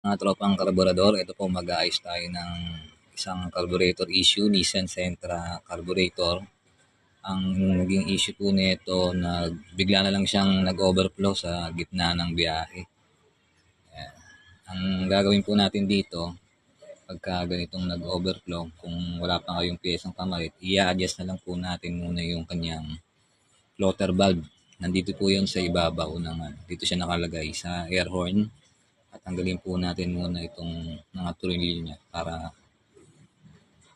Mga tropang karburador, ito po mag-aayos tayo ng isang carburetor issue, Nissan Sentra carburetor. Ang naging issue po nito, bigla na lang siyang nag-overflow sa gitna ng biyahe. Ang gagawin po natin dito, pagka ganitong nag-overflow, kung wala pa kayong piyesang kamarit, i-adjust na lang po natin muna yung kanyang floater valve. Nandito po yun sa ibabaw ng, dito siya nakalagay sa air horn. At tanggalin po natin muna itong mga turilyo niya para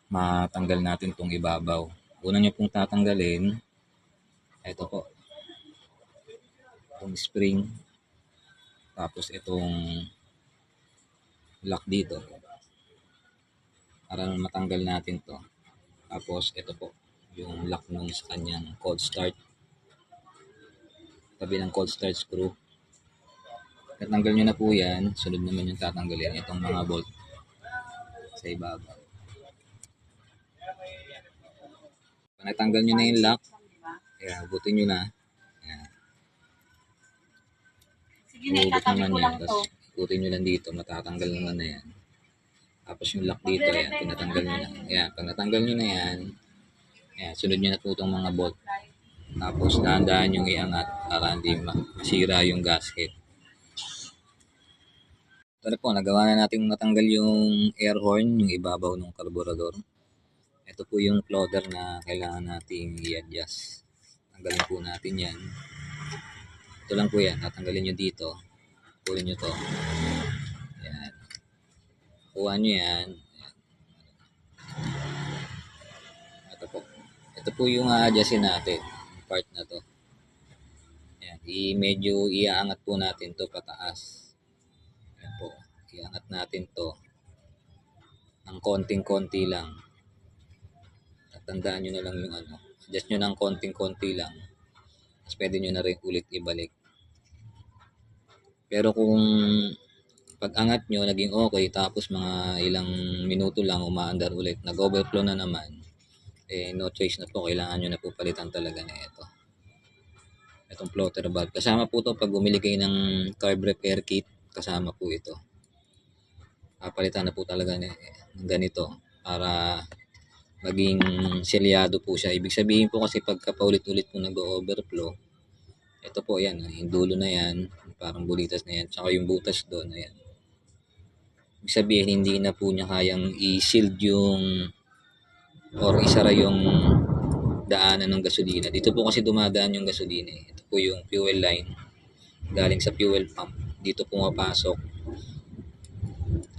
matanggal natin itong ibabaw. Una nyo pong tatanggalin, ito po, itong spring, tapos itong lock dito, para matanggal natin to. Tapos ito po, yung lock nung sa kanyang cold start, tabi ng cold start screw. Natanggal nyo na po yan, sunod naman yung tatanggalin, itong mga bolt sa ibabaw. Pag natanggal nyo na yung lock, kaya butin nyo na. Sige na, itatabi ko lang to. Ikutin nyo lang dito, matatanggal naman na yan. Tapos yung lock dito, ayan, pinatanggal nyo na. Ayan, pag natanggal nyo na yan, ayan, sunod nyo na po itong mga bolt. Tapos dahan-dahan yung iangat para hindi masira yung gasket. Ito na po, nagawa na natin matanggal yung air horn, yung ibabaw ng carburetor. Ito po yung floater na kailangan natin i-adjust. Tanggalin po natin yan. Ito lang po yan, tatanggalin nyo dito. Pulin nyo to. Ayan. Kuha nyo yan. Ayan. Ito po. Ito po yung a-adjustin natin. Yung part na to. Ayan. Medyo iaangat po natin to pataas. Ayan po. Iangat natin to. Ng konting-konti lang. Tatandaan nyo na lang yung ano. Adjust nyo ng konting-konti lang. Tapos pwede nyo na rin ulit ibalik. Pero kung pag-angat nyo, naging okay, tapos mga ilang minuto lang umaandar ulit, nag-overflow na naman, no choice na po, kailangan nyo na po palitan talaga na ito. Itong floater valve. Kasama po to pag bumili kayo ng carb repair kit, kasama po ito. Papalitan na po talaga ng ganito para maging selyado po siya. Ibig sabihin po kasi pagka paulit-ulit po nag-overflow, ito po yan, yung dulo na yan, parang bulitas na yan, tsaka yung butas doon, ayan. Ibig sabihin, hindi na po niya kayang i-shield yung or isara yung daanan ng gasolina. Dito po kasi dumadaan yung gasolina. Ito po yung fuel line galing sa fuel pump. Dito pumapasok.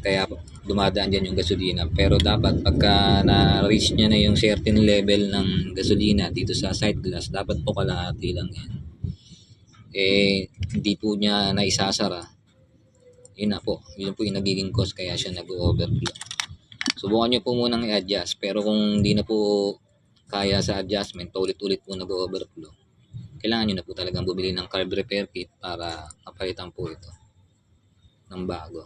Kaya dumadaan dyan yung gasolina. Pero dapat pagka na-reach niya na yung certain level ng gasolina dito sa side glass, dapat po kalahati lang yan. Hindi po niya naisasara. Yun na po. Yun po yung nagiging cause kaya siya nag-overflow. Subukan nyo po munang i-adjust. Pero kung hindi na po kaya sa adjustment, ulit-ulit po nag-overflow, kailangan nyo na po talagang bumili ng carb repair kit para kapalitan po ito ng bago.